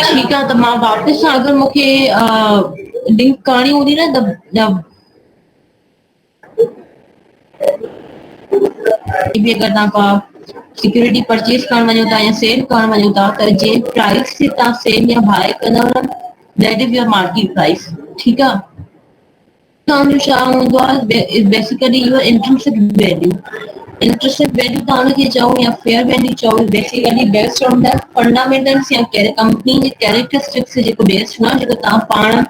ठीक है, तो मां वापस अगर मूंखे लिंक करणी हूंदी न त भी अगर तव्हां सिक्योरिटी परचेज करण वञो था या सेल करण वञो था त जे प्राइस ते तव्हां सेल या बाय कंदव न that is your market price. ठीक आहे, तव्हांजो छा हूंदो आहे is basically your intrinsic value. Intrinsic value तव्हां हुनखे चओ या फेयर वैल्यू चओ, basically based on the fundamentals या कंपनी जे कैरेक्टरिस्टिक्स जेको बेस्ड न जेको तव्हां पाण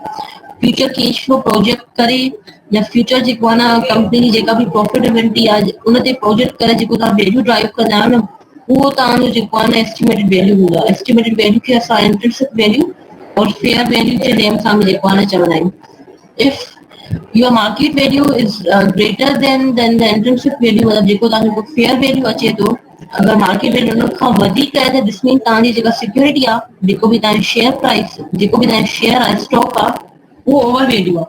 फ्यूचर कैश फ्लो प्रोजेक्ट करे या फ्यूचर जेको आहे न कंपनी जी जेका बि प्रॉफिटेबिलिटी आहे उन ते प्रोजेक्ट करे जेको तव्हां वैल्यू ड्राइव कंदा आहियो न उहो तव्हांजो जेको आहे न एस्टिमेटेड वैल्यू हूंदो आहे। एस्टिमेटेड वैल्यू खे असां इंट्रिंसिक वैल्यू और फेयर वैल्यू जे नेम सां बि जेको आहे न चवंदा आहियूं। If your market value is greater than the intrinsic value, मतलब जेको तव्हांजो फेयर वैल्यू अचे थो, अगर मार्केट वैल्यू उन खां वधीक आहे त दिस मीन तव्हांजी जेका सिक्योरिटी आहे जेको बि तव्हांजो शेयर प्राइस जेको बि तव्हांजो शेयर आहे स्टॉक आहे उहो ओवर वैल्यू आहे।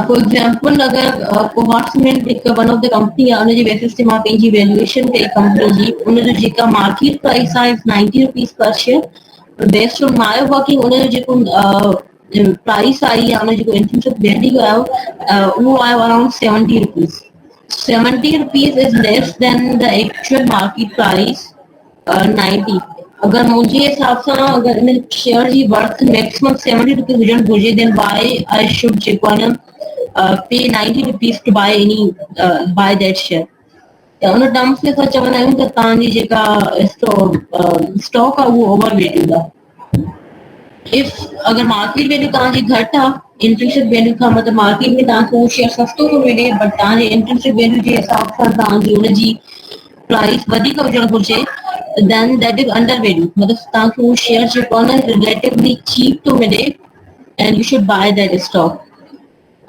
फॉर एग्जांपल अगर कोहाट सीमेंट हिकु वन ऑफ द कंपनी आहे उनजे बेसिस ते मां पंहिंजी वैल्यूएशन कई कंपनी जी, उनजो जेका मार्केट प्राइस आहे is 90 rupees per share. Based on my working उनजो जेको प्राइस आई या उनजो जेको इंट्रिंसिक वैल्यू आयो उहो आयो around 70 rupees. 70 rupees is less than the actual market price 90। अगर मुंहिंजे हिसाब सां अगर इन शेयर जी वर्थ मैक्सिमम 70 रुपीस हुजण घुरिजे देन बाय आई शुड जेको आहे न पे 90 rupees to buy any buy that share. त उन टर्म्स में असां चवंदा आहियूं त तव्हांजी जेका स्टॉक आहे उहो ओवर वैल्यूड आहे। इफ अगर मार्केट वैल्यू तव्हांजी घटि आहे इंट्रिंसिक वैल्यू खां मतलब मार्केट में तव्हांखे उहो शेयर सस्तो थो मिले बट तव्हांजे इंट्रिंसिक वैल्यू जे हिसाब सां तव्हांजी उनजी प्राइस वधीक हुजणु घुरिजे then that is under value, मतलब तव्हांखे उहो शेयर जेको आहे न रिलेटिवली चीप थो मिले and you should buy that stock.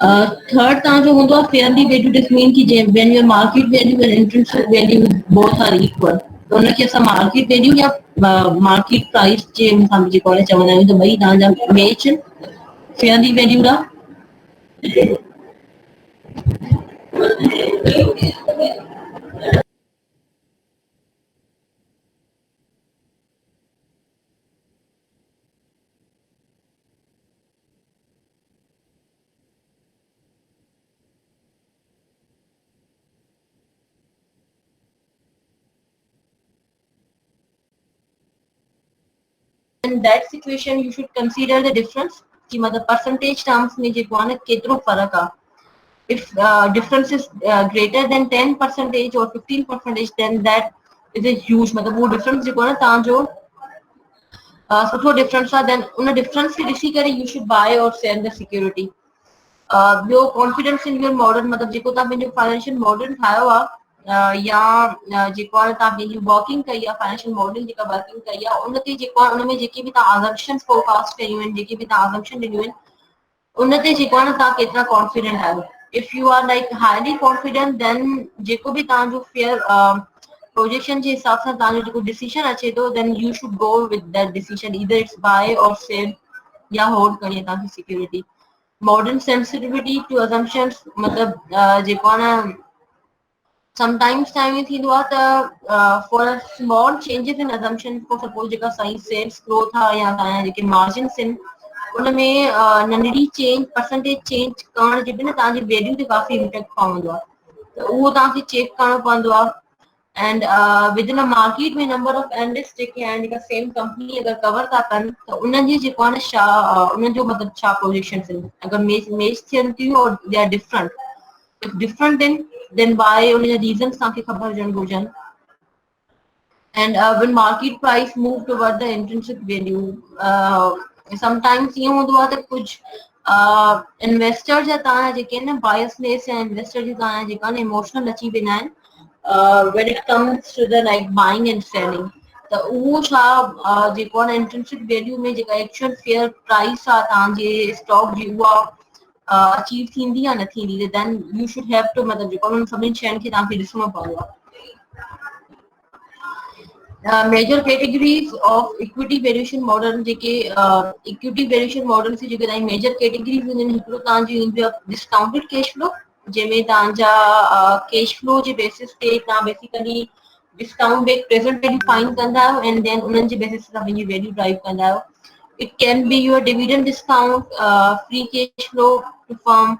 Third तव्हांजो हूंदो आहे फेयरली वैल्यू, दिस मीन कि when your market value and intrinsic value both are equal, त उनखे असां मार्केट वैल्यू या मार्केट प्राइस जे हिसाब जेको आहे चवंदा आहियूं त ॿई तव्हांजा मैच फेयरली वैल्यूड आहे। In that situation you should consider the difference कि मतलब परसेंटेज टर्म्स में जेको आहे न केतिरो फर्क आहे। if difference is greater than 10 percentage or 15 percentage then that is a huge, मतलब वो difference जेको आहे न तव्हांजो सुठो डिफरेंस आहे देन उन डिफरेंस खे ॾिसी करे you should bye or cell the security. ॿियो कॉन्फिडेंस इन योर मॉडल, मतलब जेको तव्हां पंहिंजो फाइनेंशियल मॉडल ठाहियो आहे या जेको आहे तव्हां पंहिंजी वर्किंग कई आहे फाइनेंशियल मॉडल जेका वर्किंग कई आहे उन ते जेको आहे उनमें जेके बि तव्हां अजम्पशन्स फोरकास्ट कयूं आहिनि जेके बि तव्हां अजम्पशन ॾिनियूं आहिनि उन ते जेको आहे न तव्हां केतिरा कॉन्फिडेंट आहियो। If you are like highly confident then जेको बि तव्हांजो फेयर प्रोजेक्शन जे हिसाब सां तव्हांजो जेको डिसीजन अचे थो then you should go with that decision, either it's buy or sell या होल्ड करिए तव्हांजी security. Modern sensitivity to assumptions, मतलब जेको आहे न sometimes टाइम में थींदो आहे त for a small changes in assumption for suppose जेका साईं सेल्स ग्रोथ आहे या तव्हांजा जेके मार्जिन्स आहिनि उनमें नंढड़ी चेंज परसेंटेज चेंज करण जे बि न तव्हांजी वैल्यू ते काफ़ी इम्पैक्ट पवंदो आहे, त उहो तव्हांखे चेक करणो पवंदो आहे। And with in a market में नंबर ऑफ एनालिस्ट जेके आहिनि जेका सेम कंपनी अगरि कवर था कनि त उन्हनि जी जेको आहे न छा उन्हनि जो मतिलबु छा पोजीशन्स आहिनि, अगरि मैच थियनि थियूं or they are different, if different then why उनजा रीजन्स तव्हांखे ख़बर हुजणु घुरिजनि। and when market price move toward the intrinsic value sometimes ईअं हूंदो आहे त कुझु इन्वेस्टर जा तव्हांजा जेके आहिनि न बायसनेस या इन्वेस्टर जी तव्हांजा जेका आहिनि इमोशनल अची वेंदा आहिनि when it comes to the like buying and selling, त उहो छा जेको आहे न इंट्रिंसिक वैल्यू में जेका एक्चुअल फेयर प्राइस आहे तव्हांजे स्टॉक जी उहा अचीव थींदी या न थींदी, then you should have to मतलब जेको उन्हनि सभिनी शयुनि खे तव्हांखे ॾिसणो पवंदो आहे। Major categories of equity variation model, जेके इक्विटी वेरिएशन मॉडल जी जेके तव्हांजी मेजर कैटेगरीज हूंदियूं हिकिड़ो तव्हांजी ईंदी आहे डिस्काउंटेड कैश फ्लो, जंहिंमें तव्हांजा कैश फ्लो जे बेसिस ते तव्हां basically discount based present value find कंदा आहियो एंड देन उन्हनि जे बेसिस ते पंहिंजी वैल्यू ड्राइव कंदा आहियो. It can be your dividend discount, free cash flow to firm,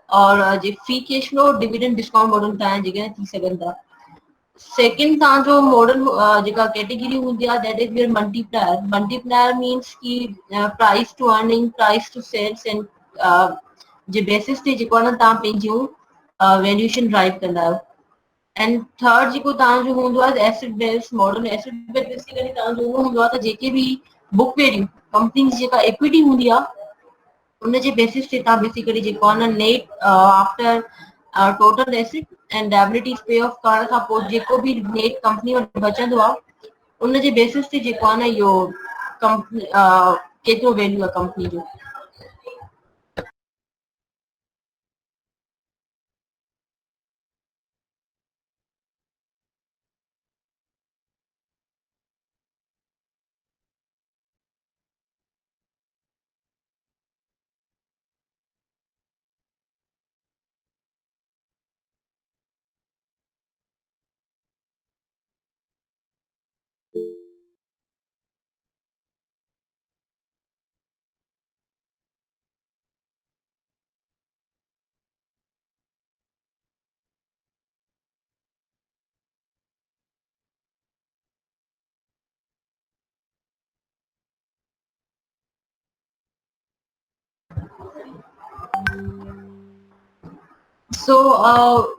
और जे free cash flow dividend discount model तव्हां जॻह थी सघनि था. सेकंड तव्हांजो मॉडल जेका कैटेगरी हूंदी आहे that is your multiplier. Multiplier means की price to earning, price to sales and जे बेसिस ते जेको आहे न तव्हां पंहिंजूं वैल्यूएशन ड्राइव कंदा आहियो. एंड थर्ड जेको तव्हांजो हूंदो आहे asset based model. Asset based basically तव्हांजो उहो हूंदो आहे त जेके बि बुक वैल्यू कंपनी जी जेका इक्विटी हूंदी आहे उन जे बेसिस ते तव्हां बेसिकली जेको आहे न net after total asset and liabilities पे ऑफ करण खां पोइ जेको बि नेट कंपनी वटि बचंदो आहे उन जे बेसिस ते जेको आहे न इहो कंपनी केतिरो वैल्यू आहे कंपनी जो. So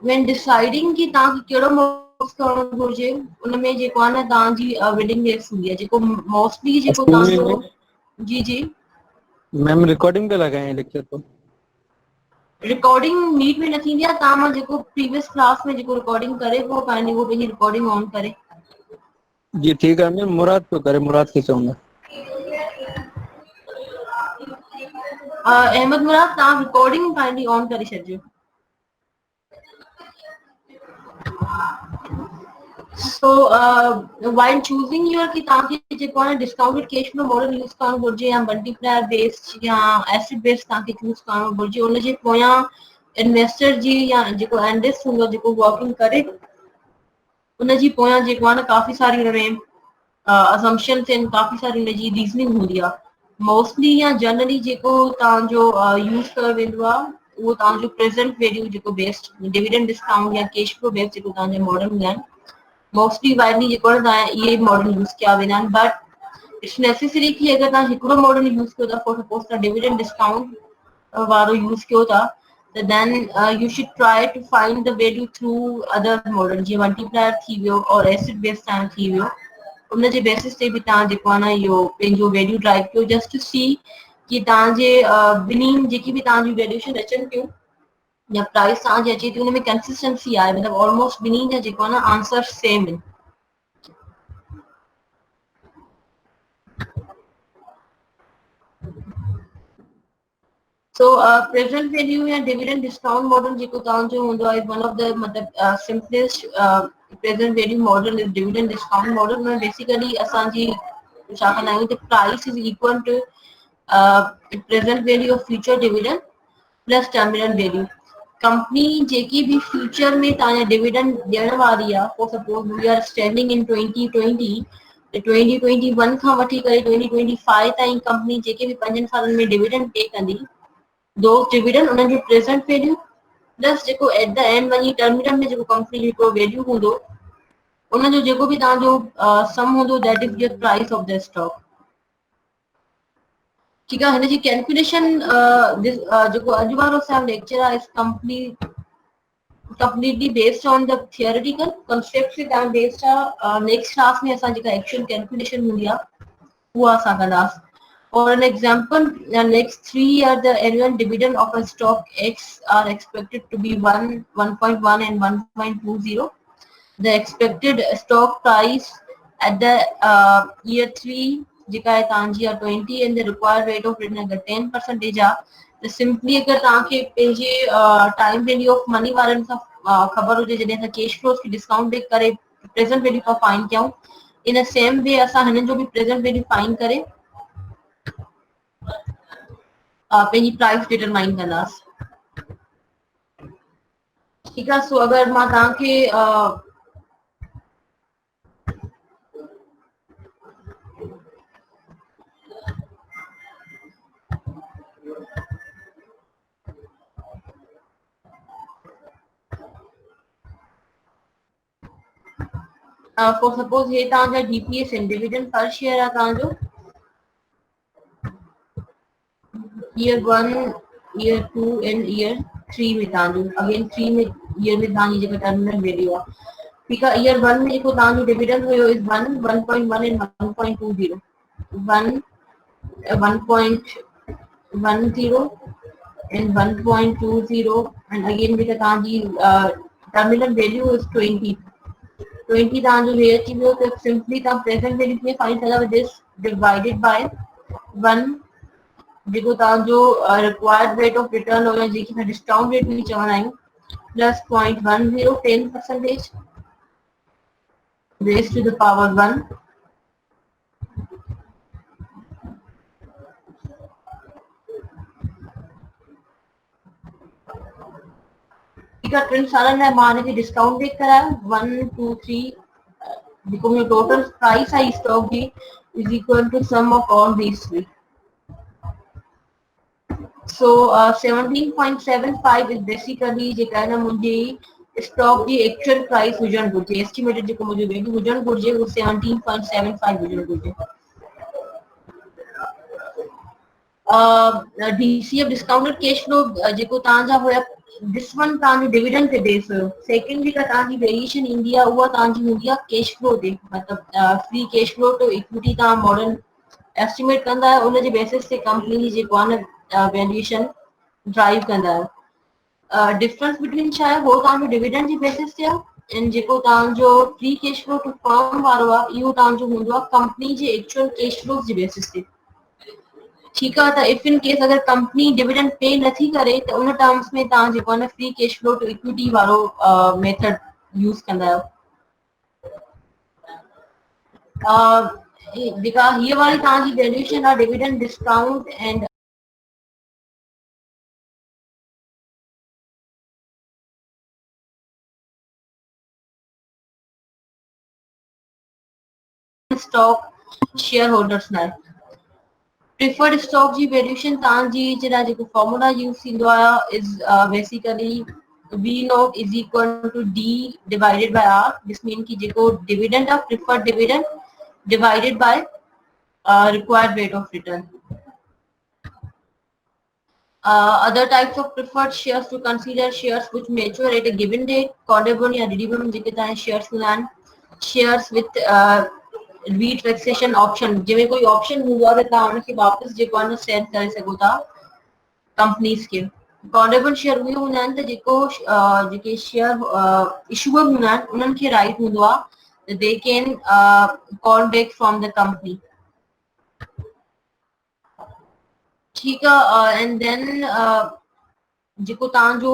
when deciding कि तव्हांखे कहिड़ो मोड्स करणो घुर्जे उन में जेको आहे न तव्हांजी विलिंगनेस हूंदी आहे जेको मोस्टली जेको तव्हांजो. जी जी मैम रिकॉर्डिंग पे लगाए लेक्चर तो रिकॉर्डिंग नीट में न थींदी आहे. तव्हां मां जेको प्रीवियस क्लास में जेको रिकॉर्डिंग करे पोइ पंहिंजी रिकॉर्डिंग ऑन करे. जी ठीक है मैम. मुराद तो करे, मुराद के चऊंगा. अहमद मुराद तव्हां रिकॉर्डिंग पंहिंजी ऑन करे छॾिजो. So while choosing your कि तव्हांखे जेको आहे discounted cash flow model use करणु घुर्जे या मल्टीप्लायर बेस्ड या एसिड बेस्ड तव्हांखे चूज़ करणु घुर्जे उन जे पोयां इन्वेस्टर जी या जेको एनालिस्ट हूंदो जेको वर्किंग करे उन जी पोयां जेको आहे न काफ़ी सारी हुन में असम्पशन्स आहिनि, काफ़ी सारी हुन जी रीज़निंग हूंदी आहे. मोस्टली या जनरली जेको तव्हांजो यूज़ कयो वेंदो आहे उहो तव्हांजो प्रेज़ेंट वैल्यू जेको बेस्ड डिविडेंड डिस्काउंट या कैश फ्लो बेस्ड जेको तव्हांजा मॉडल हूंदा आहिनि मोस्टली वाइडली जेको आहे तव्हां इहे मॉडल यूज़ कया वेंदा आहिनि. बट इट्स नेसेसरी कि अगरि तव्हां हिकिड़ो मॉडल यूज़ कयो था फॉर सपोज तव्हां डिविडेंड डिस्काउंट वारो यूज़ कयो था त then you should try to find the value through other model जीअं मल्टीप्लायर थी वियो और एसिड बेस्ड तव्हां थी वियो. उन जे बेसिस ते बि तव्हां जेको आहे न इहो पंहिंजो वैल्यू ड्राइव कयो जस्ट टू सी कि तव्हांजे ॿिन्ही जेकी बि तव्हांजी वैल्यूएशन अचनि पियूं या प्राइस तव्हांजी अचे थी उन में कंसिस्टेंसी आहे मतिलबु ऑलमोस्ट ॿिन्ही जा जेको आहे न आंसर सेम आहिनि. So present value या dividend discount model जेको तव्हांजो हूंदो आहे one of the मतलब simplest present value model is dividend discount model. में basically असांजी छा कंदा आहियूं त price is equal to present value of future dividend plus terminal value. Company जेकी भी फ्यूचर में तव्हांजा डिविडेंड ॾियण वारी आहे for suppose we are standing in 2020 2021 खां वठी करे 2025 ताईं कंपनी जेके भी 5 सालनि में डिविडेंड पे कंदी those dividend उन्हनि जो प्रेजेंट वैल्यू प्लस जेको एट द एंड वञी टर्मिनल में जेको कंपनी जो हिकिड़ो वैल्यू हूंदो उन जो जेको बि तव्हांजो सम हूंदो that is your price of the stock. ठीकु आहे. हिन जी कैलकुलेशन जेको अॼु वारो असांजो लेक्चर आहे इस completely based on the theoretical concepts that based next class में असां जेका एक्चुअल कैलकुलेशन हूंदी आहे उहा असां कंदासीं. For an example, the next 3 years, the annual dividend of a stock X are expected to be 1.1 and 1.20. The expected stock price at the year 3, जेका आहे तव्हांजी आहे 20 and the required rate of return अगर 10% आहे त simply अगर तव्हांखे पंहिंजे टाइम वैल्यू ऑफ मनी वारनि खां ख़बर हुजे जॾहिं असां कैश फ्लोस खे डिस्काउंट करे प्रेजेंट वैल्यू खां फाइंड कयूं इन सेम वे असां हिननि जो बि प्रेजेंट वैल्यू फाइंड करे पंहिंजी प्राइस डिटरमाइन कंदासीं. ठीकु आहे. सो अगरि मां तव्हांखे फॉर सपोज हे तव्हांजा DPS इन डिविडेंड पर शेयर आहे तव्हांजो ईयर 1 ईयर 2 एंड ईयर 3 में तव्हांजो अगेन 3 में ईयर में तव्हांजी जेका टर्मिनल वैल्यू आहे ठीक आहे ईयर 1 में जेको तव्हांजो डिविडेंड हुयो is 1 1.1 and 1.20 1 1.10 and 1.20 and again with the terminal value is 20 तव्हांजो हे अची वियो त सिंपली तव्हां प्रेजेंट वैल्यू कीअं फाइंड कंदा विद दिस डिवाइडेड बाय 1 जेको तव्हांजो रिक्वायर्ड रेट ऑफ रिटर्न हुयो जेकी असां डिस्काउंट रेट बि चवंदा आहियूं plus 0.10 10% raised to the power 1 ठीक है टिन सालनि लाइ मां हिनखे डिस्काउंट रेट करायो 1 2 3 जेको मुंहिंजो टोटल प्राइस आहे स्टॉक जी is equal to sum of all these three so 17.75 is basically जेका आहे न मुंहिंजी स्टॉक जी एक्चुअल प्राइस हुजणु घुरिजे एस्टिमेटेड जेको मुंहिंजो वैल्यू हुजणु घुरिजे उहो 17.75 हुजणु घुरिजे DCF डिस्काउंटेड कैश फ्लो जेको तव्हांजा हुया दिस वन तव्हांजो डिविडेंड ते बेस हुयो सेकंड जेका तव्हांजी वेरिएशन ईंदी आहे उहा तव्हांजी हूंदी आहे कैश फ्लो ते मतिलबु free cash flow to equity तव्हां मॉडल एस्टिमेट कंदा आहियो उनजे बेसिस ते कंपनी जी जेको आहे न वैल्यूएशन ड्राइव कंदा आहियो डिफरेंस बिटवीन छा आहे उहो तव्हांजो डिविडेंड जी बेसिस ते आहे ऐं जेको तव्हांजो free cash flow to firm वारो आहे इहो तव्हांजो हूंदो आहे कंपनी जे एक्चुअल कैश फ्लो जी बेसिस ते ठीक है तो इफ इन केस अगर कंपनी डिविडेंड पे नथी करे तो उन टर्म्स में तव्हां जेको आहे न free cash flow to equity वारो मेथड यूज कंदा आहियो जेका हीअ वारी तव्हांजी वैल्यूएशन आहे dividend discount and stock share holders लाइ प्रिफर्ड स्टॉक जी वैल्यूएशन तव्हांजी जे लाइ जेको फॉर्मूला यूज थींदो आहे is basically V naught is equal to D divided by R. This means कि जेको dividend of preferred dividend divided by required rate of return. Other types of preferred shares to consider shares which mature at a given date. Callable या redeemable जेके तव्हां shares हूंदा आहिनि shares with retractation option जंहिंमें कोई option हूंदो आहे त तव्हां उनखे वापसि जेको आहे न सेल करे सघो था कंपनीज खे कॉलेबल शेयर उहे हूंदा आहिनि त जेको जेके शेयर इशूअर हूंदा आहिनि उन्हनि खे राइट हूंदो आहे they can call back from the company ठीकु आहे एंड देन जेको तव्हांजो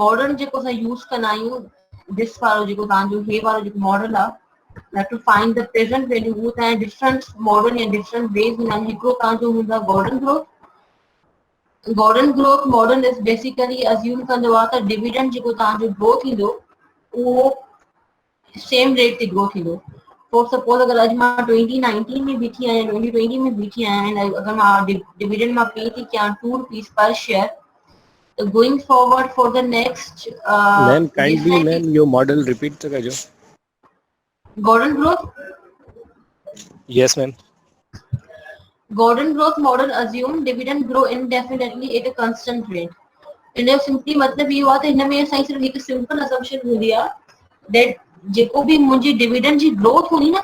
मॉडल जेको असां यूज़ कंदा आहियूं दिस वारो जेको तव्हांजो हे वारो जेको मॉडल आहे to find the present value उहो तव्हां डिफरेंट मॉडल या डिफरेंट वेज हूंदा आहिनि हिकिड़ो तव्हांजो हूंदो आहे Gordon growth model is basically assume कंदो आहे त डिविडेंड जेको तव्हांजो ग्रो थींदो उहो सेम रेट ते ग्रो थींदो फॉर सपोज अगर अॼु मां 2019 में बीठी आहियां 2020 में बीठी आहियां ऐं अगर मां डिविडेंड मां पे थी कयां 2 रुपीस पर शेयर तो going forward for the next ma'am kindly ma'am your model repeat तो कजो Gordon growth yes ma'am Gordon growth model assume dividend grow indefinitely at a constant rate. इनजो सिंपली मतलब इहो आहे त हिन में असांजी सिर्फ हिकु सिंपल असम्पशन हूंदी आहे दैट जेको बि मुंहिंजी डिविडेंड जी ग्रोथ हूंदी न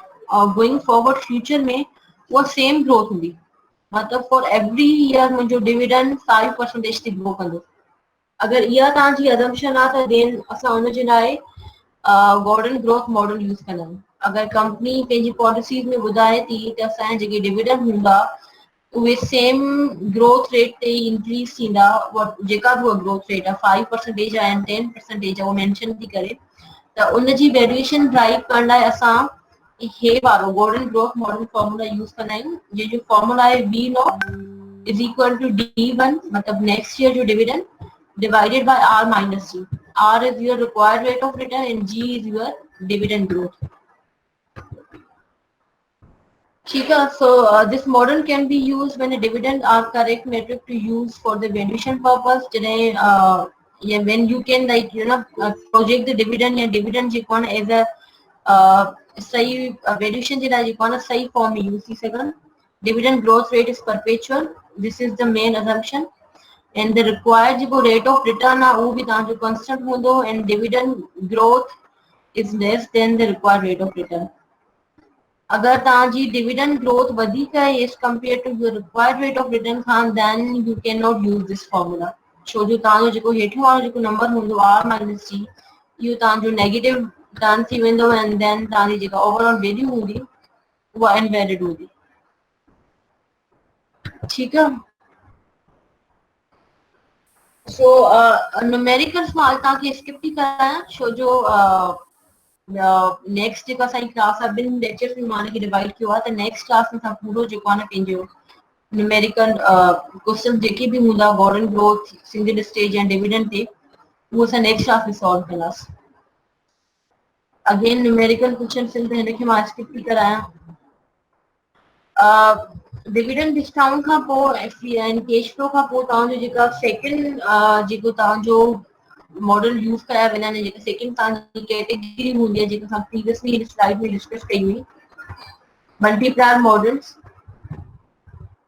गोइंग फॉरवर्ड फ्यूचर में उहा सेम ग्रोथ हूंदी मतलब फॉर एवरी ईयर मुंहिंजो डिविडेंड 5% ते ग्रो कंदो अगर इहा तव्हांजी असम्पशन आहे त देन असां हुनजे लाइ गॉर्डन ग्रोथ मॉडल यूज़ कंदा आहियूं अगर कंपनी पंहिंजी पॉलिसीज में ॿुधाए थी त असांजा जेके डिविडेंड हूंदा उहे सेम ग्रोथ रेट ते इंक्रीज थींदा जेका बि उहा ग्रोथ रेट आहे 5% आहे 10% आहे उहो मेंशन थी करे त उनजी वैल्यूएशन ड्राइव करण लाइ असां हे वारो Gordon growth model formula use कंदा आहियूं जंहिंजो फॉर्मूला आहे V naught is equal to D1 मतलब नेक्स्ट ईयर जो dividend divided by R minus G. R is your required rate of return and G is your dividend growth. So this model can be used when the dividend are correct metric to use for the valuation purpose. Today, when you can project the dividend as a सही valuation जे लाइ जेको आहे न सही form में use थी सघनि। Dividend growth rate is perpetual, this is the main assumption. And the required जेको रेट ऑफ रिटर्न आहे उहो बि तव्हांजो कॉन्स्टेंट हूंदो, and dividend growth is less than the required rate of return. अगर तव्हांजी डिविडेंड ग्रोथ वधीक आहे as compare to your required rate of return खां, then you can not use this formula. छो जो तव्हांजो जेको हेठियों वारो जेको नंबर हूंदो आर माइनस जी, इहो तव्हांजो नेगेटिव टर्न थी वेंदो, एंड देन तव्हांजी जेका ओवरऑल वैल्यू हूंदी उहा इनवैलिड हूंदी। ठीकु आहे। सो न्यूमेरिकल्स मां तव्हांखे स्किप थी करायां, छो जो नेक्स्ट जेका असांजी क्लास आहे, ॿिनि लेक्चर्स में मां हिनखे डिवाइड कयो आहे, त नेक्स्ट क्लास में असां पूरो जेको आहे न पंहिंजो न्यूमेरिकल क्वेश्चन जेके बि हूंदा गवर्नमेंट ग्रोथ, सिंगल स्टेज ऐं डिविडेंड ते, उहो असां नेक्स्ट क्लास में सॉल्व कंदासीं। अगेन न्यूमेरिकल क्वेश्चन त हिनखे मां स्किप थी करायां। डिविडेंड डिस्काउंट खां पोइ ऐं कैश फ्लो खां पोइ तव्हांजो जेका सेकंड जेको तव्हांजो मॉडल यूज़ कया वेंदा आहिनि, जेका सेकंड तव्हांजी कैटेगरी हूंदी आहे, जेका असां प्रीवियसली हिन स्लाइड में डिस्कस कई हुई, मल्टीप्लायर मॉडल्स,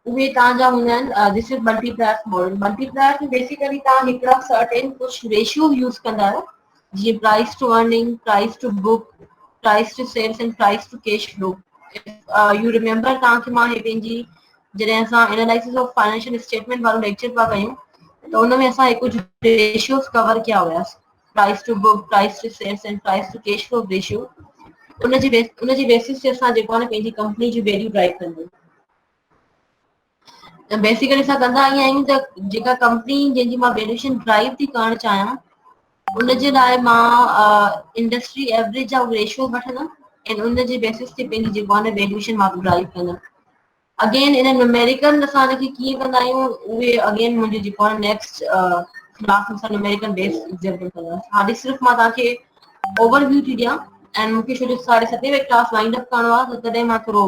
उहे तव्हांजा हूंदा आहिनि। This is multiplier model. Multiplier में बेसिकली तव्हां हिकिड़ा सर्टेन कुझु रेशियो यूज़ कंदा आहियो, जीअं price to earning, price to book, price to sales and price to cash flow. You remember तव्हांखे मां हे पंहिंजी जॾहिं असां एनालिसिस ऑफ फाइनेंशियल स्टेटमेंट वारो लेक्चर पिया कयूं, त उन में असां कुझु रेशियोस कवर कया हुयासीं, price to book, price to sales and price to cash flow ratio. उनजी बेसिस ते असां जेको आहे न पंहिंजी कंपनी जी वैल्यू ड्राइव कंदा आहियूं। बेसिकली असां कंदा ईअं आहियूं त जेका कंपनी जंहिंजी मां वैल्यूएशन ड्राइव थी करणु चाहियां, उनजे लाइ मां इंडस्ट्री एवरेज जा रेशियो वठंदमि ऐं उनजे बेसिस ते पंहिंजी जेको आहे न वैल्यूएशन मां ड्राइव कंदमि। अगेन इन न्यूमेरिकल असां हिनखे कीअं कंदा आहियूं, उहे अगेन मुंहिंजो जेको आहे नेक्स्ट क्लास में असां न्यूमेरिकल बेस एग्जाम्पल कंदासीं। हाणे सिर्फ़ु मां तव्हांखे ओवरव्यू थी ॾियां, ऐं मूंखे छो जो 7:30 बजे क्लास वाइंड अप करणो आहे, त तॾहिं मां थोरो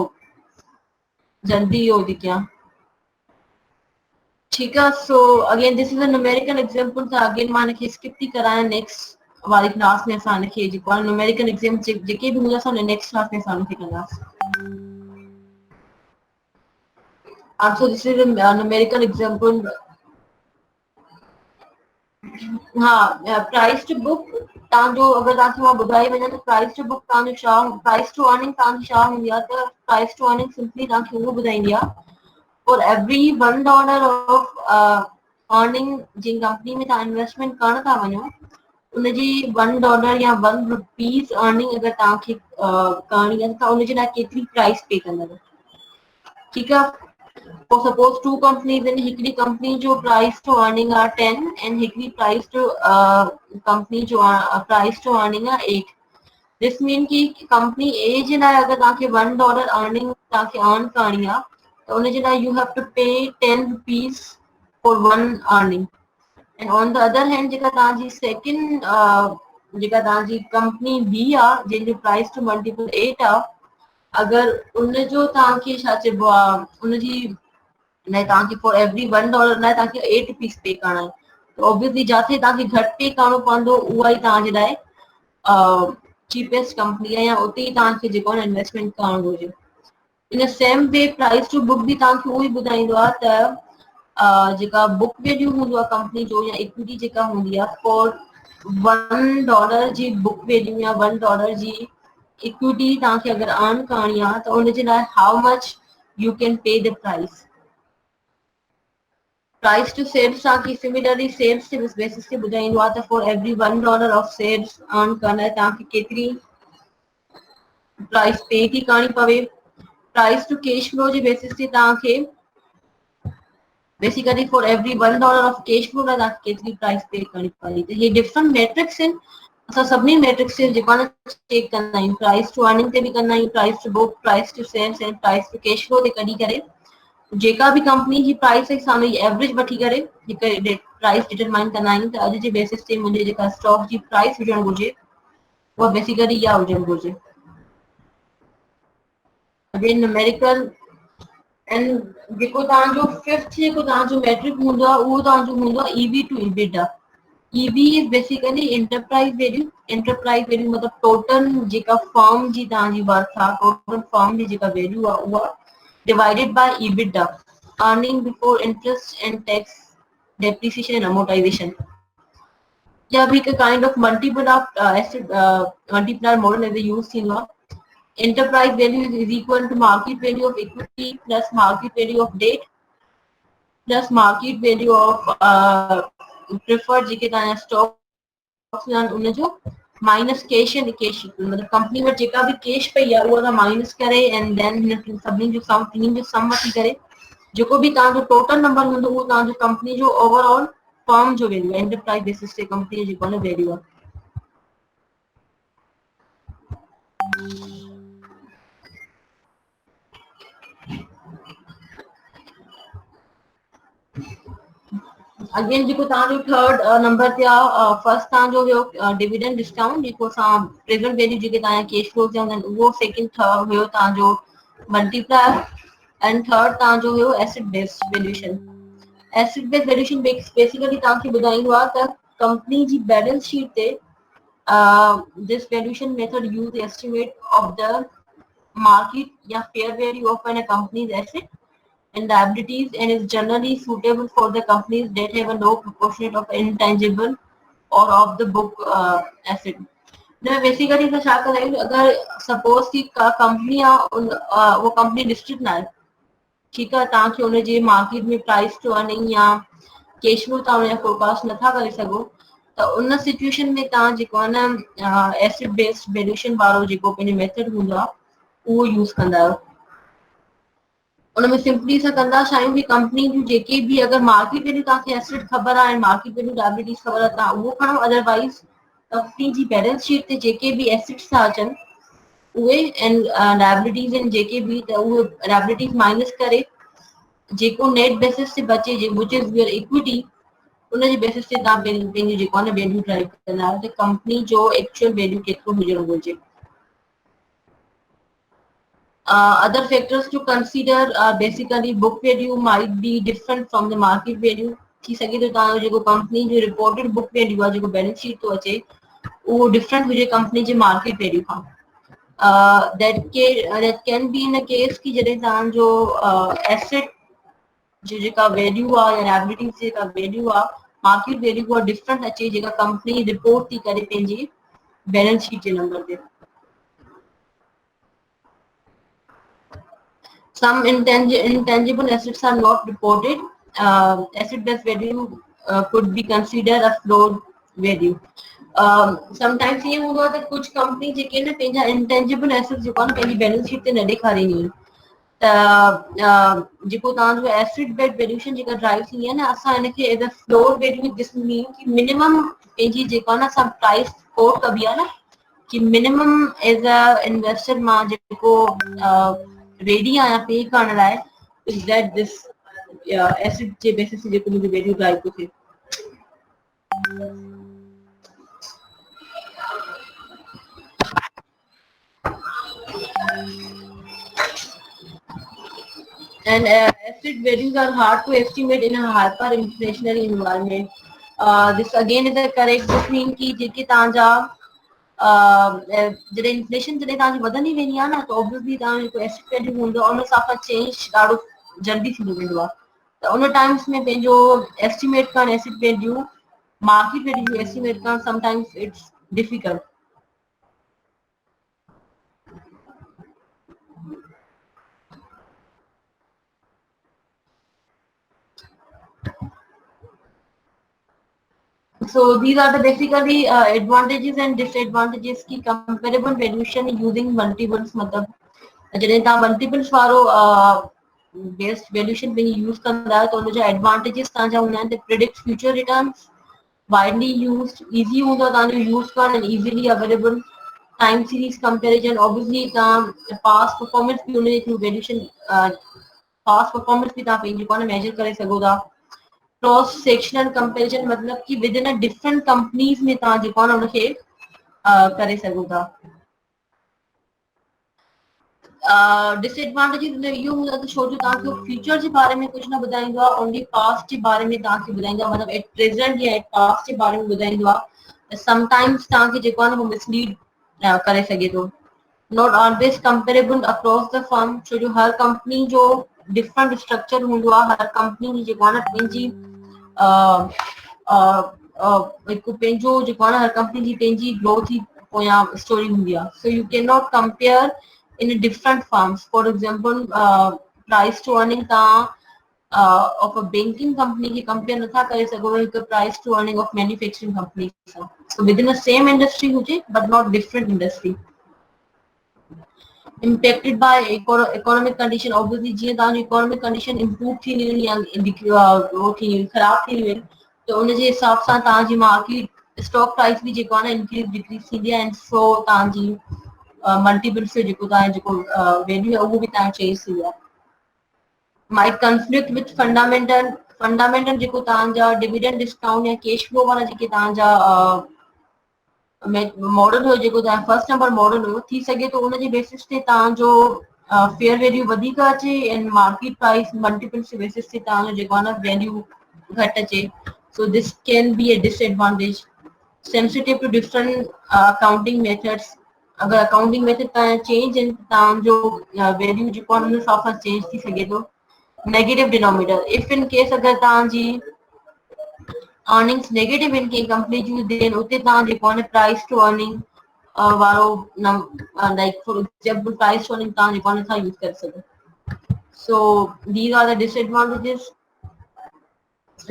जल्दी इहो थी कयां। ठीक है। So again this is a numerical example, त अगेन मां हिनखे स्किप थी करायां। नेक्स्ट वारी क्लास में असां हिनखे जेको आहे न्यूमेरिकल एग्जाम जेके बि हूंदा असां नेक्स्ट क्लास में असां हिनखे कंदासीं। Also this is a numerical example। हाँ, प्राइस टू बुक तव्हांजो अगरि तव्हांखे मां ॿुधाई वञा त प्राइस टू बुक तव्हांजो छा, प्राइस टू अर्निंग तव्हांजी छा हूंदी आहे, त प्राइस टू अर्निंग सिंपली तव्हांखे उहो ॿुधाईंदी आहे फॉर एवरी $1 ऑफ अर्निंग जिन कंपनी में तव्हां इन्वेस्टमेंट करण था वञो, उनजी $1 या ₹1 अर्निंग अगरि तव्हांखे करणी आहे, त तव्हां उनजे लाइ केतिरी प्राइस पे कंदव। ठीकु आहे। For suppose two companies in हिकिड़ी कंपनी जो प्राइस टू अर्निंग आहे 10 एंड हिकिड़ी प्राइस टू कंपनी जो प्राइस टू अर्निंग आहे 8। दिस मीन कि कंपनी ए जे लाइ अगरि तव्हांखे $1 अर्निंग तव्हांखे अर्न करणी आहे, त उनजे लाइ यू हैव टू पे ₹10 for one earning. And on the other hand जेका तव्हांजी सेकंड जेका तव्हांजी कंपनी बी आहे, जंहिंजो प्राइस टू मल्टीपल 8 आहे, अगरि उनजो तव्हांखे छा चइबो आहे, उनजी लाइ तव्हांखे फॉर एवरी $1 लाइ तव्हांखे ₹8 पे करणा आहिनि। त ऑब्वियसली जिथे तव्हांखे घटि पे करणो पवंदो, उहा ई तव्हांजे लाइ चीपेस्ट कंपनी आहे, या उते ई तव्हांखे जेको आहे इन्वेस्टमेंट करणु घुरिजे। In same way price to book बि तव्हांखे उहो ई ॿुधाईंदो आहे त जेका बुक वैल्यू हूंदो आहे कंपनी जो, या इक्विटी जेका हूंदी आहे, फॉर $1 जी बुक वैल्यू या $1 जी इक्विटी तव्हांखे अगरि अर्न करणी आहे, त उनजे लाइ how much you can pay the price. Price to sales तव्हांखे सिमिलरली सेल्स जे बेसिस ते ॿुधाईंदो आहे त for every $1 of sales earn करण लाइ तव्हांखे केतिरी प्राइस पे थी करणी पवे। प्राइस टू कैश फ्लो जे बेसिस ते तव्हांखे basically for every $1 of cash flow लाइ तव्हांखे केतिरी प्राइस पे करणी पवंदी। त हे डिफरेंट मैट्रिक्स आहिनि। असां सभिनी मैट्रिक्स जेको आहे न चेक कंदा आहियूं, प्राइस टू अर्निंग ते बि कंदा आहियूं, price to book, price to sales and price to cash flow ते कढी करे जेका बि कंपनी जी प्राइस आहे साम्हूं एवरेज वठी करे हिकु प्राइस डिटरमाइन कंदा आहियूं। त अॼु जे बेसिस ते मुंहिंजे जेका स्टॉक जी प्राइस हुजणु घुरिजे, उहा बेसिकली इहा हुजणु घुरिजे। अगेन न्यूमेरिकल एंड जेको तव्हांजो फिफ्थ जेको तव्हांजो मैट्रिक हूंदो आहे, उहो तव्हांजो हूंदो आहे EV to EBITDA. EV is basically enterprise value. Enterprise value मतलब total जेका firm जी तव्हांजी worth आहे, total firm जी जेका value आहे उहा divided by EBITDA, earning before interest and tax, depreciation and amortization. या भी हिकु kind of multiple of asset multiplier model as a use थींदो आहे. Enterprise value is equal to market value of equity plus market value of debt plus market value of preferred जेके तव्हांजा stocks उन जो minus cash and cash मतलब company में जेका भी cash पई आहे उहा माइनस करे एंड देन हिन सभिनी जो सम टिनी जो सम वठी करे जेको भी तव्हांजो टोटल नंबर हूंदो उहो तव्हांजो कंपनी जो ओवरऑल फर्म जो वैल्यू आहे एंटरप्राइज बेसिस ते कंपनी जो जेको आहे वैल्यू आहे. अगेन जेको तव्हांजो थर्ड नंबर ते आहे फर्स्ट तव्हांजो हुयो डिविडेंड डिस्काउंट जेको असां प्रेजेंट वैल्यू जेके तव्हांजा कैश फ्लो चवंदा आहिनि उहो सेकंड हुयो तव्हांजो मल्टीप्लायर एंड थर्ड तव्हांजो हुयो asset based valuation. Asset based valuation basically तव्हांखे ॿुधाईंदो आहे त कंपनी जी बैलेंस शीट ते this valuation method use the estimate of the market या fair value of a company's asset and liabilities and is generally suitable for the companies that have a low proportion of intangible or of the book asset. ना basically तो छा कंदा आहियूं अगर suppose की company आहे वो कंपनी लिस्टेड ना आहे ठीक है तव्हांखे हुनजे मार्केट में प्राइस टू अर्निंग या कैश फ्लो तव्हां हुनजा फोरकास्ट नथा करे सघो त उन सिचुएशन में तव्हां जेको आहे न एसेट बेस्ड वैल्यूएशन वारो जेको पंहिंजो मेथड हूंदो आहे उहो यूज़ कंदा आहियो. उनमें सिंपली सां कंदा छा आहियूं कि कंपनी जूं जेके भी अगर मार्केट वैल्यू तव्हांखे एसेट ख़बर आहे मार्केट वैल्यू लायबिलिटीज़ ख़बर आहे तव्हां उहो खणो अदरवाइज कंपनी जी बैलेंस शीट ते जेके भी एसेट्स था अचनि उहे एंड लायबिलिटीज़ आहिनि जेके भी त उहे लायबिलिटीज़ माइनस करे जेको नेट बेसिस ते बचे विच इज योर इक्विटी उनजे बेसिस ते तव्हां पंहिंजी जेको आहे न वैल्यू ड्राइव कंदा आहियो त कंपनी जो एक्चुअल वैल्यू केतिरो हुजणो घुरिजे. Other factors to consider are basically book value might be different from the market value. थी सघे तो तव्हांजो जेको कंपनी जो रिपोर्टेड बुक वैल्यू आहे जेको बैलेंस शीट तो अचे उहो डिफरेंट हुजे company J market value Khan. that can be in a case कि जॾहिं तव्हांजो एसेट जो जेका वैल्यू आहे या लायबिलिटीज़ जेका वैल्यू आहे मार्केट वैल्यू खां डिफरेंट अचे जेका कंपनी रिपोर्ट थी करे पंहिंजी बैलेंस शीट जे नंबर ते. Some intangible assets are not reported. Asset-based value could be considered a floor value. Sometimes ये हूंदो आहे त कुछ कंपनी जेके न पंहिंजा intangible assets जेको आहे न पंहिंजी बैलेंस शीट ते न ॾेखारींदियूं आहिनि त जेको तव्हांजो एसेट बेस्ड वैल्यूएशन जेका ड्राइव थींदी आहे न असां हिनखे as a floor value this mean कि मिनिमम पंहिंजी जेको आहे न असां प्राइस कोट कबी आहे न कि मिनिमम एज अ इन्वेस्टर मां जेको रेडी आहियां पे करण लाइ is that this asset J basis ते जेको मुंहिंजी वैल्यू ड्राइव थो थिए. And asset values are hard to estimate in a hyperinflationary environment. This again is the correct between कि जेके तव्हांजा जॾहिं इन्फ्लेशन जॾहिं तव्हांजी वधंदी वेंदी आहे न त ऑब्वियसली तव्हांजो जेको एसेट वैल्यू हूंदो आहे उन हिसाब सां चेंज ॾाढो जल्दी थींदो वेंदो आहे त उन टाइम्स में पंहिंजो एस्टिमेट करणु asset value market value estimate करणु sometimes it's difficult. So these are the basically advantages and disadvantages की comparable valuation using multiples मतलब जॾहिं तव्हां multiples वारो based valuation में यूज कंदा आहियो त उनजा advantages तव्हांजा हूंदा आहिनि त predict future returns, widely used, easy हूंदो आहे तव्हांजो यूज करणु and easily available, time series comparison obviously तव्हां past performance बि उनजे through valuation past performance बि तव्हां पंहिंजी पाण measure करे सघो था. क्रॉस सेक्शनल कंपैरिजन मतलब कि with in a different companies में तव्हां जेको आहे न उनखे करे सघो था. डिसएडवांटेजेस में इहो हूंदो त छो जो तव्हांखे फ्यूचर जे बारे में कुझु न ॿुधाईंदो आहे, ओनली पास्ट जे बारे में तव्हांखे ॿुधाईंदो आहे, मतिलबु एट प्रेज़ेंट या एट पास्ट जे बारे में ॿुधाईंदो आहे। समटाइम्स तव्हांखे जेको आहे न उहो मिसलीड करे सघे थो। Not always comparable across the firm, छो जो हर कंपनी जो डिफरेंट स्ट्रक्चर हूंदो आहे, हर कंपनी जी जेको आहे न पंहिंजी हिकु पंहिंजो जेको आहे न हर कंपनी जी पंहिंजी ग्रोथ जी पोयां स्टोरी हूंदी आहे। So you can not compare in a different firms. For example, price to earning of a banking company की compare नथा करे सघो हिक price to earning of manufacturing company सां। So within the same industry हुजे but not different industry. Impacted by economic condition, obviously जीअं तव्हांजी economic condition improve थी वञे या वो थी ख़राब थी वञे त उन जे हिसाब सां तव्हांजी मार्केट स्टॉक प्राइस बि जेको आहे न इंक्रीज डिक्रीज थींदी आहे, एंड सो तव्हांजी मल्टीपल से जेको तव्हांजो जेको वैल्यू आहे उहो बि तव्हां चेंज थी वियो आहे। माइट कंफ्लिक्ट विथ फंडामेंटल जेको तव्हांजा डिविडेंड डिस्काउंट या कैश फ्लो वारा जेके तव्हांजा मॉडल हो, जेको तव्हां फर्स्ट नंबर मॉडल हो, थी सघे तो उन जे बेसिस ते तव्हांजो फेयर वैल्यू वधीक अचे एंड मार्केट प्राइस मल्टीपल से बेसिस ते तव्हांजो जेको आहे न वैल्यू घटि अचे। So this can be a disadvantage. Sensitive to different accounting methods, अगर अकाउंटिंग मेथड तव्हां चेंज आहिनि तव्हांजो वैल्यू जेको आहे उन हिसाब सां चेंज थी सघे थो। Negative denominator, if in case अगर तव्हांजी अर्निंग्स नेगेटिव इन कंहिं कंपनी जूं देन उते तव्हां जेको आहे प्राइस टू अर्निंग वारो like for example price to earning तव्हां जेको आहे नथा यूज करे सघो। So these are the disadvantages.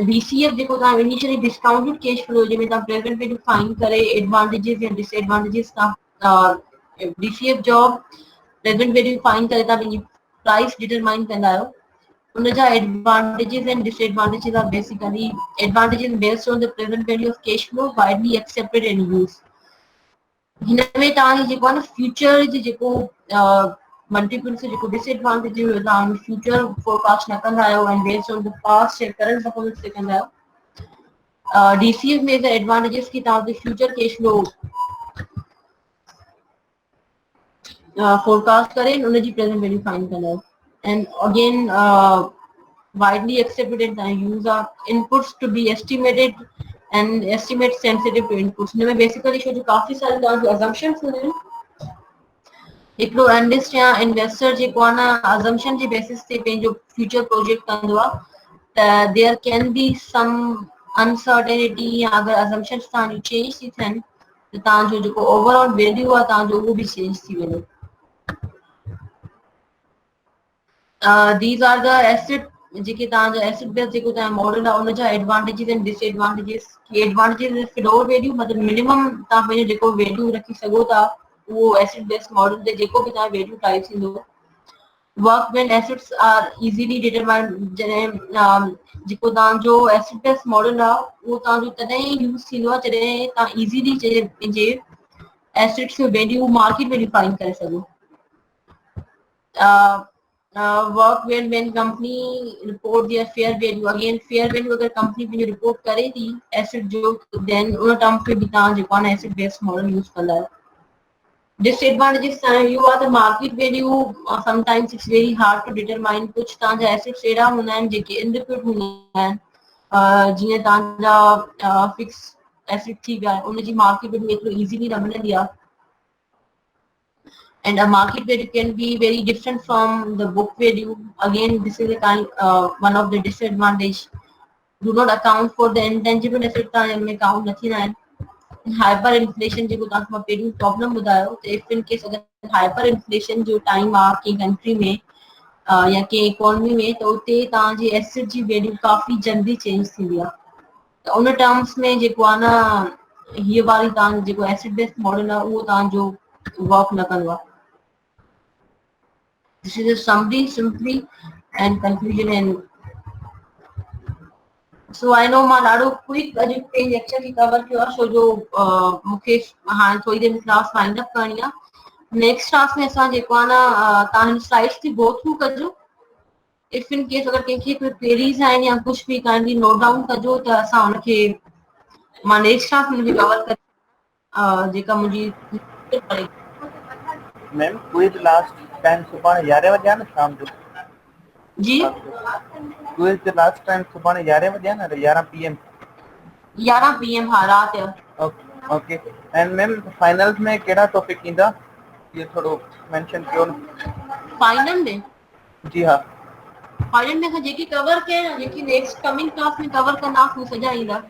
DCF जेको तव्हां इनिशियली डिस्काउंटेड कैश फ्लो जंहिंमें तव्हां प्रेजेंट वैल्यू फाइंड करे एडवांटेजेस या डिसएडवांटेजेस तव्हां DCF जॉब प्रेजेंट वैल्यू फाइंड करे तव्हां पंहिंजी प्राइस डिटरमाइन कंदा आहियो। उन जा advantages and disadvantages are basically advantages based on the present value of cash flow widely accepted and use. हिन में तव्हांजी जेको आहे न फ्यूचर जी जेको मल्टीपल से जेको डिसएडवांटेज हुयो तव्हां फ्यूचर फोरकास्ट न कंदा आहियो and based on the past या करंट परफॉर्मेंस ते कंदा आहियो। DCF में द एडवांटेजेस की तव्हां फ्यूचर कैश फ्लो फोरकास्ट करे उन जी प्रेजेंट वैल्यू फाइंड कंदा आहियो। And again widely accepted and used are inputs to be estimated and estimate sensitive to inputs। इनमें बेसिकली छो जो काफी सारे तव्हांजो assumptions हूंदा आहिनि, हिकिड़ो एनालिस्ट या इन्वेस्टर जेको आहे न assumption जे बेसिस ते पंहिंजो फ्यूचर प्रोजेक्ट कंदो आहे त there can be some uncertainty, या अगर assumptions तव्हांजी चेंज थी थियनि त तव्हांजो जेको ओवरऑल वैल्यू आहे तव्हांजो उहो बि चेंज थी वेंदो। These are the asset जेके तव्हांजा एसेट बेस जेको तव्हां मॉडल आहे उन जा एडवांटेजेस एंड डिसएडवांटेजेस। एडवांटेजेस फिडोर वैल्यू मतलब मिनिमम तव्हां पंहिंजो जेको वैल्यू रखी सघो था उहो एसेट बेस मॉडल ते जेको बि तव्हां वैल्यू ठाहे थींदो। Work when assets are easily determined, जॾहिं जेको तव्हांजो एसेट बेस मॉडल आहे उहो तव्हांजो तॾहिं यूज़ थींदो आहे जॾहिं तव्हां इजीली पंहिंजे एसेट्स जो वैल्यू मार्केट वैल्यू फाइंड करे सघो। Work when company report their fair value, again fair value अगर कंपनी पंहिंजो रिपोर्ट करे थी एसेट जो देन उन टर्म पे भी तव्हां जेको आहे एसेट बेस्ड मॉडल यूज कंदा आहियो। Disadvantages you are the market value sometimes it's very hard to determine. कुछ तव्हांजा एसेट्स अहिड़ा हूंदा आहिनि जेके इनलिक्विड हूंदा आहिनि, जीअं तव्हांजा फिक्स एसेट थी विया उन जी मार्केट वैल्यू एतिरो इजीली न मिलंदी आहे। And a market value can be very different from the book value. Again, this is a one of the disadvantage. Do not account for the intangible asset में count नथी ना hyper inflation जेको तव्हांखे मां पहिरियों प्रॉब्लम ॿुधायो त if in case अगर हाइपर इन्फ्लेशन जो टाइम आहे कंहिं कंट्री में या कंहिं इकोनॉमी में त उते तव्हांजी एसेट जी वैल्यू काफ़ी जल्दी चेंज थींदी आहे। त उन टर्म्स में जेको आहे न हीअ वारी तव्हांजो जेको एसेट बेस्ड मॉडल आहे उहो तव्हांजो वर्क न कंदो आहे। This is a summary simply and conclusion and so I know मां ॾाढो क्विक अॼु पंहिंजे लेक्चर खे कवर कयो आहे छो जो मूंखे हाणे थोरी देरि में क्लास वाइंड अप करणी आहे। नेक्स्ट क्लास में असां जेको आहे न तव्हां हिन स्लाइड्स खे गो थ्रू कजो। इफ इन केस अगर कंहिंखे कोई क्वेरीज आहिनि या कुझु बि काइंडली नोट डाउन कजो त असां हुनखे मां नेक्स्ट क्लास में हुनखे कवर कर जेका मुंहिंजी मैम क्विज लास्ट टाइम सुभाणे 11 बजे आहे न शाम जो? जी क्विज जो लास्ट टाइम सुभाणे 11 बजे आहे न, 11 PM? 11 PM हाँ रात है। ओके एंड मैम फाइनल्स में कहिड़ा टॉपिक ईंदा, ये थोड़ो मेंशन कयो न। फाइनल में जी हाँ। फाइनल में असां जेकी कवर कया न, जेकी नेक्स्ट कमिंग क्लास में कवर कंदासीं उहे सॼा ईंदा।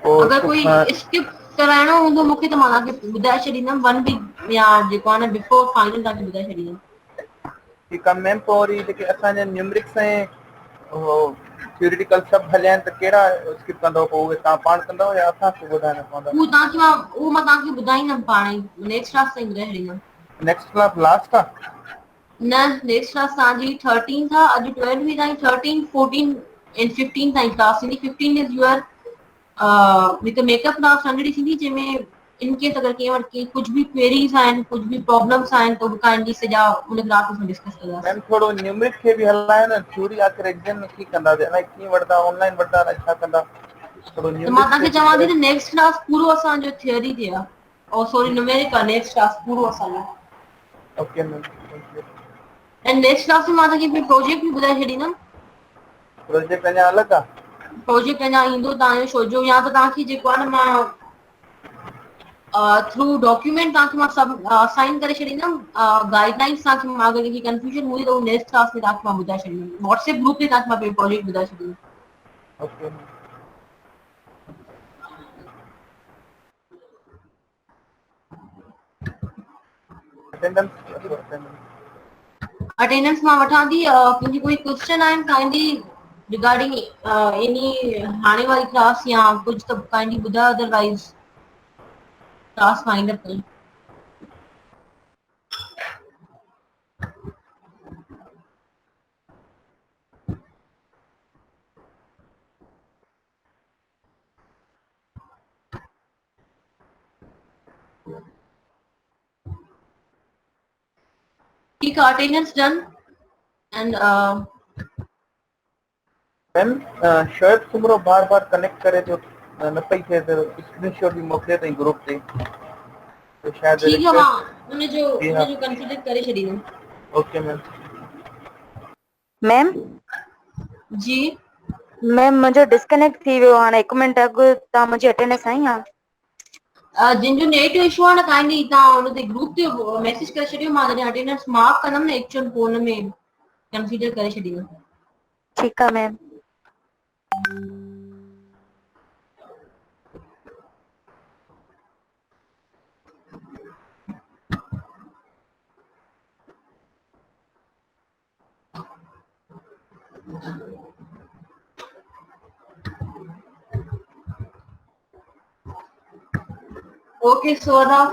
और अगर कोई स्किप कराइणो हूंदो मूंखे त मां तव्हांखे ॿुधाए छॾींदमि, वन वीक या जेको आहे न बिफोर फाइनल तव्हांखे ॿुधाए छॾींदमि। ठीकु आहे मैम, पोइ वरी जेके असांजा न्यूमरिक्स ऐं थ्योरिटिकल सभु हलिया आहिनि त कहिड़ा स्किप कंदव, पोइ उहे तव्हां पाण कंदव या असांखे ॿुधाइणा पवंदा? उहो मां तव्हांखे ॿुधाईंदमि पाण ई, नेक्स्ट क्लास ताईं ॿुधाए छॾींदमि। नेक्स्ट क्लास लास्ट आहे? न, नेक्स्ट क्लास तव्हांजी 13 था, अॼु 12 बि ताईं 13, 14 एंड 15 ताईं क्लास थींदी। 15 इज़ यूअर हिकु मेकअप क्लास नंढड़ी थींदी, जंहिंमें इन केस अगरि कंहिं वटि कुझु बि क्वेरीज़ आहिनि, कुझु बि प्रॉब्लम्स आहिनि, त काइंडली सॼा उन क्लास में डिस्कस कंदासीं। मैम थोड़ो न्यूमरिक खे भी हलायो न, थ्योरी आखिर एग्जाम में की कंदा, अलाए कीअं वठदा, ऑनलाइन वठदा, अलाए छा कंदा। थोड़ो तो मां न्यूमरिक तव्हांखे चवां थी त नेक्स्ट क्लास पूरो असांजो थियरी ते आहे, और सॉरी न्यूमेरिक आहे नेक्स्ट क्लास पूरो असांजो। Okay ma'am. And next class में मां तव्हांखे प्रोजेक्ट भी ॿुधाए छॾींदमि। प्रोजेक्ट अञा अलॻि आहे? प्रोजेक्ट अञा ईंदो तव्हांजो, छो जो या त तव्हांखे जेको आहे न मां थ्रू डॉक्यूमेंट तव्हांखे मां सभु साइन करे छॾींदमि। गाइडलाइंस तव्हांखे मां अगरि कंहिंखे कंफ्यूजन हूंदी त उहो नेक्स्ट क्लास में तव्हांखे मां ॿुधाए छॾींदमि, व्हाट्सएप ग्रुप ते तव्हांखे मां प्रोजेक्ट ॿुधाए छॾींदमि। ओके। अटेंडेंस मां वठां थी, मुंहिंजी कोई क्वेश्चन आहिनि काइंडली रिगार्डिंग एनी हाणे वारी क्लास या कुझु त काइंडली ॿुधायो, अदरवाइज क्लास फाइंड अप कयूं। ठीक है, अटेंडेंस डन एंड मैम शायद तुमरो बार बार कनेक्ट करे जो न पई थे, तो स्क्रीनशॉट भी मोकले तई ग्रुप ते, तो शायद ठीक है, मां रिक्वेस्ट। उनजो कंसीडर करे छॾींदमि। Okay ma'am. मैम जी मैम मुंहिंजो डिस्कनेक्ट थी वियो, हाणे 1 मिंट अॻु तव्हां मुंहिंजी अटेंडेंस आई आहे? जिनजो नेट इशू आहे न, काइंडली तव्हां हुन ते ग्रुप ते मैसेज करे छॾियो, मां जॾहिं अटेंडेंस मार्क कंदमि न एक्चुअल पोइ हुन में कंसीडर करे छॾींदमि। ठीकु आहे मैम। Okay, so now